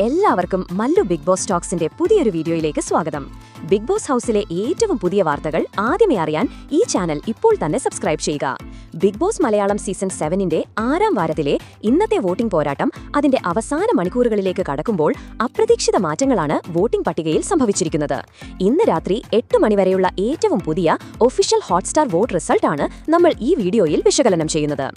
എല്ലാവർക്കും Mallu big boss ടോക്സിന്റെ പുതിയൊരു വീഡിയോയിലേക്ക് സ്വാഗതം. ബിഗ് ബോസ് ഹൗസിലെ ഏറ്റവും പുതിയ വാർത്തകൾ ആദ്യമേ അറിയാൻ ഈ ചാനൽ ഇപ്പോൾ തന്നെ സബ്സ്ക്രൈബ് ചെയ്യുക. ബിഗ് ബോസ് മലയാളം സീസൺ 7ന്റെ 6ാം വാരത്തിലെ ഇന്നത്തെ വോട്ടിംഗ് പോരാട്ടം അതിന്റെ അവസാന മണിക്കൂറുകളിലേക്ക് കടക്കുമ്പോൾ അപ്രതീക്ഷിത മാറ്റങ്ങളാണ് വോട്ടിംഗ് പട്ടികയിൽ സംഭവിച്ചിരിക്കുന്നത്. ഇന്ന് രാത്രി 8 മണിവരെയുള്ള ഏറ്റവും പുതിയ ഒഫീഷ്യൽ ഹോട്ട്സ്റ്റാർ വോട്ട് റിസൾട്ടാണ് നമ്മൾ ഈ വീഡിയോയിൽ വിശകലനം ചെയ്യുന്നത്.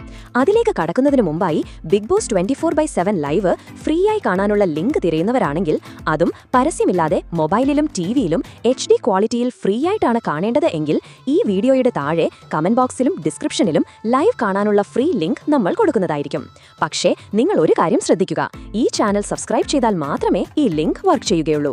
അതിലേക്ക് കടക്കുന്നതിന് മുമ്പായി ബിഗ് ബോസ് 24/7 ലൈവ് ഫ്രീ ആയി കാണാനുള്ള ലിങ്ക് തിരയുന്നവരാണെങ്കിൽ, അതും പരസ്യമില്ലാതെ മൊബൈലിലും ടിവിയിലും HD ക്വാളിറ്റിയിൽ ഫ്രീ ആയിട്ടാണ് കാണേണ്ടത് എങ്കിൽ ഈ വീഡിയോയുടെ താഴെ കമന്റ് ബോക്സിലും ഡിസ്ക്രിപ്ഷനിലും ലൈവ് കാണാനുള്ള ഫ്രീ ലിങ്ക് നമ്മൾ കൊടുക്കുന്നതായിരിക്കും. പക്ഷേ നിങ്ങൾ ഒരു കാര്യം ശ്രദ്ധിക്കുക, ഈ ചാനൽ സബ്സ്ക്രൈബ് ചെയ്താൽ മാത്രമേ ഈ ലിങ്ക് വർക്ക് ചെയ്യുകയുള്ളൂ.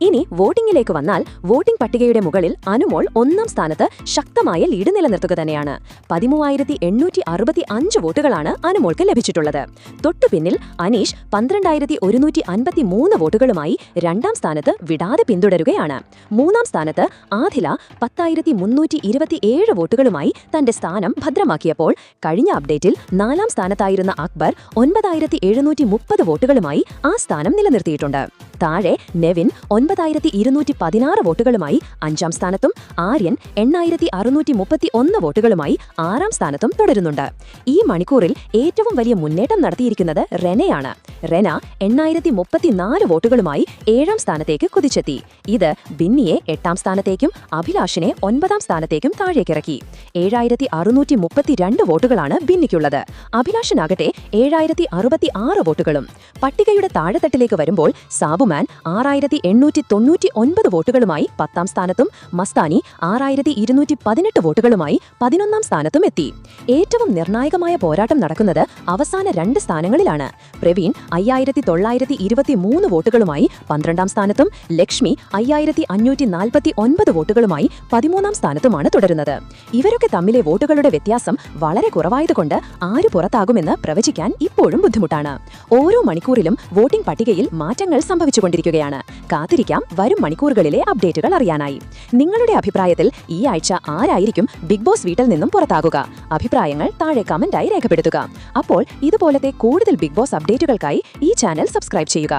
ഇനി വോട്ടിംഗിലേക്ക് വന്നാൽ, വോട്ടിംഗ് പട്ടികയുടെ മുകളിൽ അനുമോൾ 1ാം സ്ഥാനത്ത് ശക്തമായ ലീഡ് നിലനിർത്തുക തന്നെയാണ്. 13,865 വോട്ടുകളാണ് അനുമോൾക്ക് ലഭിച്ചിട്ടുള്ളത്. തൊട്ടുപിന്നിൽ അനീഷ് 12,153 വോട്ടുകളുമായി 2ാം സ്ഥാനത്ത് വിടാതെ പിന്തുടരുകയാണ്. 3ാം സ്ഥാനത്ത് ആദില 10,327 വോട്ടുകളുമായി തന്റെ സ്ഥാനം ഭദ്രമാക്കിയപ്പോൾ, കഴിഞ്ഞ അപ്ഡേറ്റിൽ 4ാം സ്ഥാനത്തായിരുന്ന അക്ബർ 9,730 വോട്ടുകളുമായി ആ സ്ഥാനം നിലനിർത്തിയിട്ടുണ്ട്. താഴെ നെവിൻ 9,216 വോട്ടുകളുമായി 5ാം സ്ഥാനത്തും ആര്യൻ 8,631 വോട്ടുകളുമായി 6ാം സ്ഥാനത്തും തുടരുന്നുണ്ട്. ഈ മണിക്കൂറിൽ ഏറ്റവും വലിയ മുന്നേറ്റം നടത്തിയിരിക്കുന്നത് റെനയാണ്. റെന 8,034 വോട്ടുകളുമായി 7ാം സ്ഥാനത്തേക്ക് കുതിച്ചെത്തി. ഇത് ബിന്നിയെ 8ാം സ്ഥാനത്തേക്കും അഭിലാഷിനെ 9ാം സ്ഥാനത്തേക്കും താഴേക്കിറക്കി. 7,632 വോട്ടുകളാണ് ബിന്നിക്കുള്ളത്. അഭിലാഷിനാകട്ടെ 7,066 വോട്ടുകളും. പട്ടികയുടെ താഴെത്തട്ടിലേക്ക് വരുമ്പോൾ സാബുമാൻ 6,899 വോട്ടുകളുമായി 10ാം സ്ഥാനത്തും മസ്താനി 6,218 വോട്ടുകളുമായി 11ാം സ്ഥാനത്തും എത്തി. ഏറ്റവും നിർണായകമായ പോരാട്ടം നടക്കുന്നത് അവസാന 2 സ്ഥാനങ്ങളിലാണ്. പ്രവീൺ 5,923 വോട്ടുകളുമായി 12ാം സ്ഥാനത്തും ലക്ഷ്മി 5,549 വോട്ടുകളുമായി 13ാം സ്ഥാനത്തുമാണ് തുടരുന്നത്. ഇവരൊക്കെ തമ്മിലെ വോട്ടുകളുടെ വ്യത്യാസം വളരെ കുറവായതുകൊണ്ട് ആര് പുറത്താകുമെന്ന് പ്രവചിക്കാൻ ഇപ്പോഴും ബുദ്ധിമുട്ടാണ്. ഓരോ മണിക്കൂറിലും വോട്ടിംഗ് പട്ടികയിൽ മാറ്റങ്ങൾ സംഭവിച്ചുകൊണ്ടിരിക്കുകയാണ്. കാത്തിരിക്കാം വരും മണിക്കൂറുകളിലെ അപ്ഡേറ്റുകൾ അറിയാനായി. നിങ്ങളുടെ അഭിപ്രായത്തിൽ ഈ ആഴ്ച ആരായിരിക്കും ബിഗ് ബോസ് വീട്ടിൽ നിന്നും പുറത്താകുക? അഭിപ്രായങ്ങൾ താഴെ കമന്റായി രേഖപ്പെടുത്തുക. അപ്പോൾ ഇതുപോലത്തെ കൂടുതൽ ബിഗ് ബോസ് അപ്ഡേറ്റുകൾക്കായി ഈ ചാനൽ സബ്സ്ക്രൈബ് ചെയ്യുക.